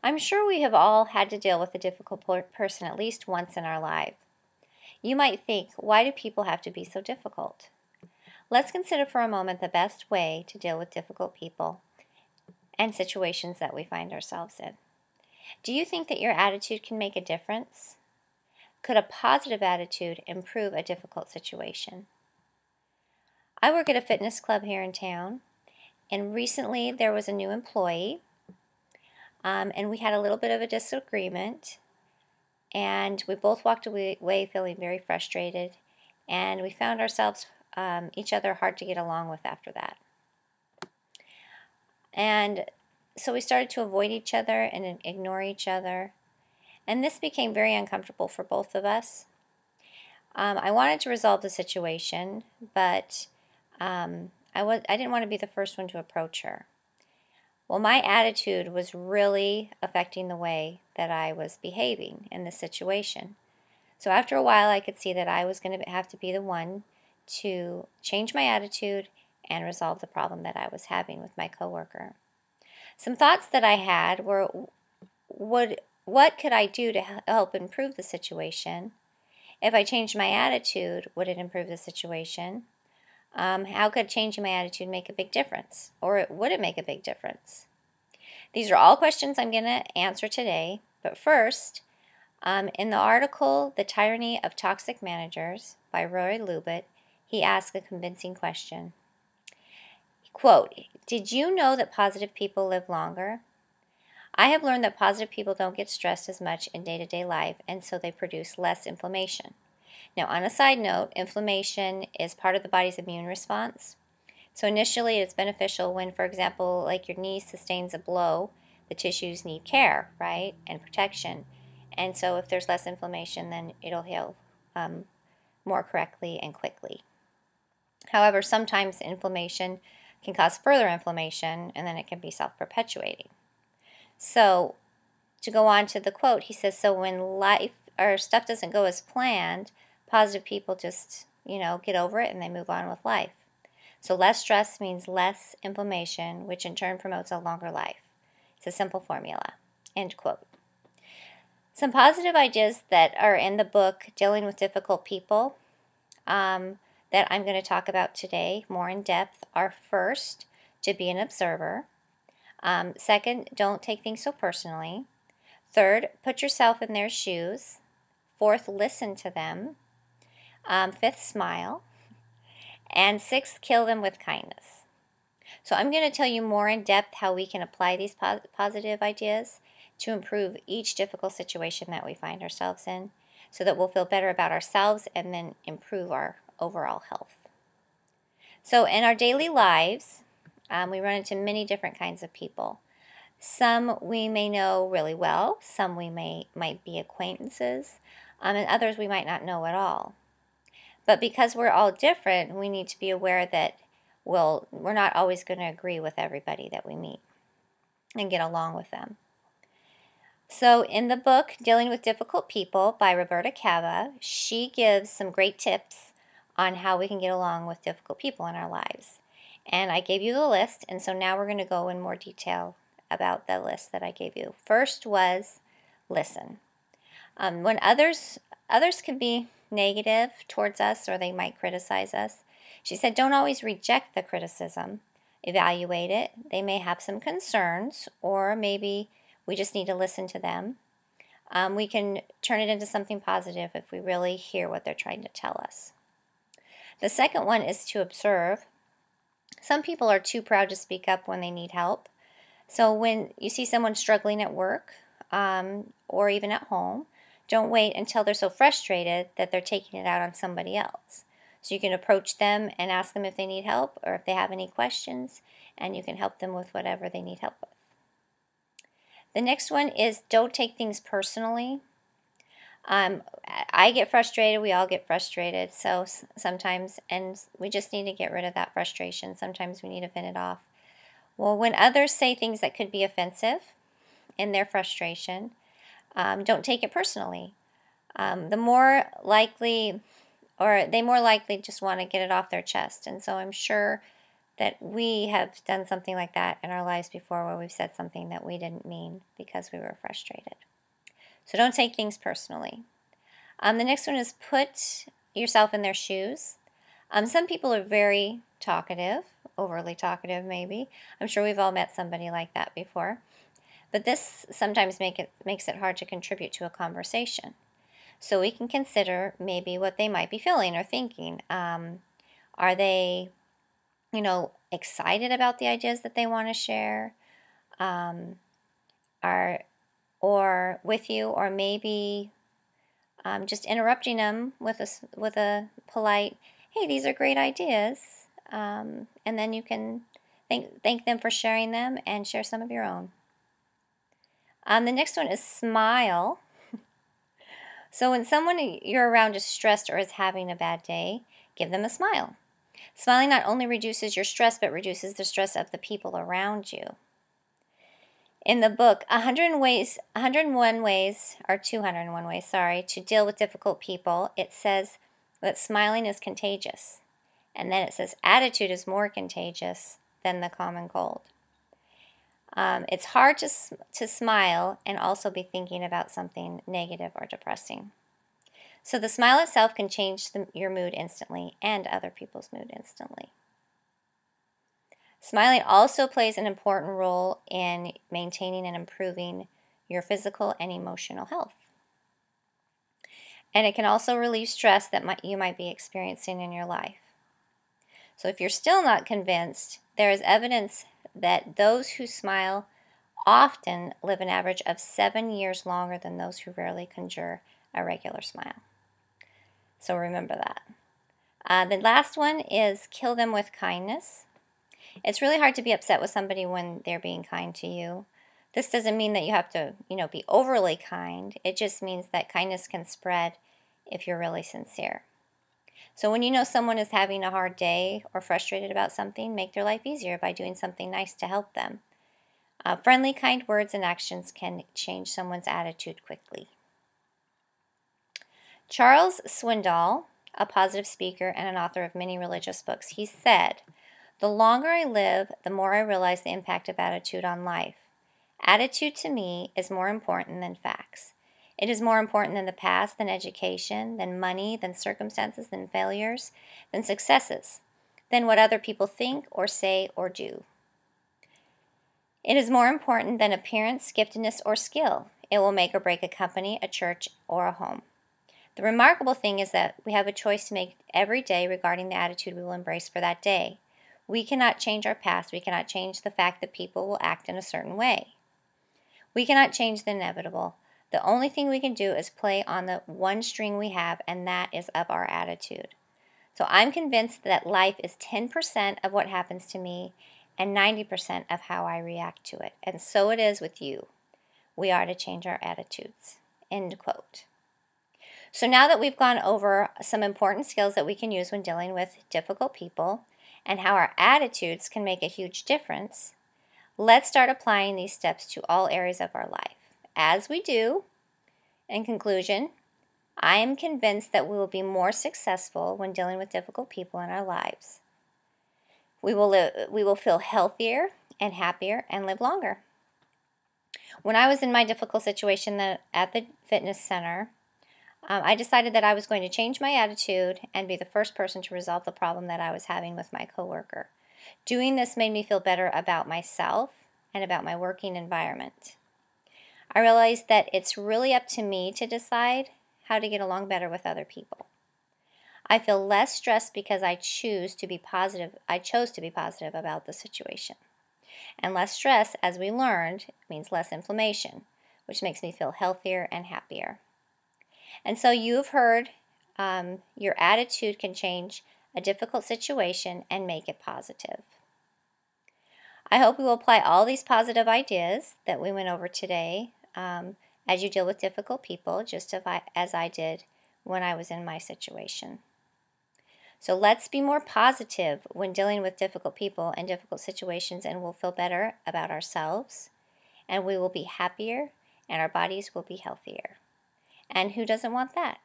I'm sure we have all had to deal with a difficult person at least once in our life. You might think, why do people have to be so difficult? Let's consider for a moment the best way to deal with difficult people and situations that we find ourselves in. Do you think that your attitude can make a difference? Could a positive attitude improve a difficult situation? I work at a fitness club here in town, and recently there was a new employee, and we had a little bit of a disagreement, and we both walked away feeling very frustrated, and we found ourselves each other hard to get along with after that. And so we started to avoid each other and ignore each other, and this became very uncomfortable for both of us. I wanted to resolve the situation, but I didn't want to be the first one to approach her. Well, my attitude was really affecting the way that I was behaving in this situation. So after a while, I could see that I was going to have to be the one to change my attitude and resolve the problem that I was having with my coworker. Some thoughts that I had were, what could I do to help improve the situation? If I changed my attitude, would it improve the situation? How could changing my attitude make a big difference? Or would it make a big difference? These are all questions I'm going to answer today. But first, in the article, The Tyranny of Toxic Managers by Roy Lubit, he asked a convincing question. Quote, "Did you know that positive people live longer? I have learned that positive people don't get stressed as much in day-to-day life, and so they produce less inflammation." Now, on a side note, inflammation is part of the body's immune response. So initially, it's beneficial when, for example, like your knee sustains a blow, the tissues need care, right, and protection. And so if there's less inflammation, then it'll heal more correctly and quickly. However, sometimes inflammation can cause further inflammation, and then it can be self-perpetuating. So to go on to the quote, he says, so when life or stuff doesn't go as planned, positive people just, get over it and they move on with life. So less stress means less inflammation, which in turn promotes a longer life. It's a simple formula. End quote. Some positive ideas that are in the book, Dealing with Difficult People, that I'm going to talk about today more in depth are: first, to be an observer. Second, don't take things so personally. Third, put yourself in their shoes. Fourth, listen to them. Fifth, smile. And sixth, kill them with kindness. So I'm going to tell you more in depth how we can apply these positive ideas to improve each difficult situation that we find ourselves in, so that we'll feel better about ourselves and then improve our overall health. So in our daily lives, we run into many different kinds of people. Some we may know really well, some we might be acquaintances, and others we might not know at all. But because we're all different, we need to be aware that we're not always going to agree with everybody that we meet and get along with them. So in the book, Dealing with Difficult People by Roberta Cava, she gives some great tips on how we can get along with difficult people in our lives. And I gave you the list, and so now we're going to go in more detail about the list that I gave you. First was listen. When others can be negative towards us, or they might criticize us, she said, don't always reject the criticism. Evaluate it. They may have some concerns, or maybe we just need to listen to them. We can turn it into something positive if we really hear what they're trying to tell us. The second one is to observe. Some people are too proud to speak up when they need help. So when you see someone struggling at work or even at home, don't wait until they're so frustrated that they're taking it out on somebody else. So you can approach them and ask them if they need help or if they have any questions, and you can help them with whatever they need help with. The next one is don't take things personally. I get frustrated. We all get frustrated. So sometimes, and we just need to get rid of that frustration. Sometimes we need to vent it off. Well, when others say things that could be offensive in their frustration, don't take it personally. They more likely just want to get it off their chest. And so I'm sure that we have done something like that in our lives before, where we've said something that we didn't mean because we were frustrated. So don't take things personally. The next one is put yourself in their shoes. Some people are very talkative, overly talkative maybe. I'm sure we've all met somebody like that before. But this sometimes makes it hard to contribute to a conversation. So we can consider maybe what they might be feeling or thinking. Are they, excited about the ideas that they want to share? Or with you, or maybe just interrupting them with a polite, "Hey, these are great ideas," and then you can thank them for sharing them and share some of your own. The next one is smile. So when someone you're around is stressed or is having a bad day, give them a smile. Smiling not only reduces your stress, but reduces the stress of the people around you. In the book, 201 ways to deal with difficult people, it says that smiling is contagious. And then it says attitude is more contagious than the common cold. It's hard to smile and also be thinking about something negative or depressing. So the smile itself can change your mood instantly and other people's mood instantly. Smiling also plays an important role in maintaining and improving your physical and emotional health. And it can also relieve stress that you might be experiencing in your life. So if you're still not convinced, there is evidence that those who smile often live an average of 7 years longer than those who rarely conjure a regular smile. So remember that. The last one is kill them with kindness. It's really hard to be upset with somebody when they're being kind to you. This doesn't mean that you have to, be overly kind. It just means that kindness can spread if you're really sincere. So when you know someone is having a hard day or frustrated about something, make their life easier by doing something nice to help them. Friendly, kind words and actions can change someone's attitude quickly. Charles Swindoll, a positive speaker and an author of many religious books, he said, "The longer I live, the more I realize the impact of attitude on life. Attitude to me is more important than facts. It is more important than the past, than education, than money, than circumstances, than failures, than successes, than what other people think or say or do. It is more important than appearance, giftedness, or skill. It will make or break a company, a church, or a home. The remarkable thing is that we have a choice to make every day regarding the attitude we will embrace for that day. We cannot change our past. We cannot change the fact that people will act in a certain way. We cannot change the inevitable. The only thing we can do is play on the one string we have, and that is of our attitude. So I'm convinced that life is 10% of what happens to me and 90% of how I react to it. And so it is with you. We are to change our attitudes." End quote. So now that we've gone over some important skills that we can use when dealing with difficult people and how our attitudes can make a huge difference, let's start applying these steps to all areas of our life. As we do, in conclusion, I am convinced that we will be more successful when dealing with difficult people in our lives. We will feel healthier and happier and live longer. When I was in my difficult situation at the fitness center, I decided that I was going to change my attitude and be the first person to resolve the problem that I was having with my coworker. Doing this made me feel better about myself and about my working environment. I realized that it's really up to me to decide how to get along better with other people. I feel less stressed because I chose to be positive about the situation. And less stress, as we learned, means less inflammation, which makes me feel healthier and happier. And so you've heard your attitude can change a difficult situation and make it positive. I hope you will apply all these positive ideas that we went over today as you deal with difficult people, just as I did when I was in my situation. So let's be more positive when dealing with difficult people and difficult situations, and we'll feel better about ourselves, and we will be happier, and our bodies will be healthier. And who doesn't want that?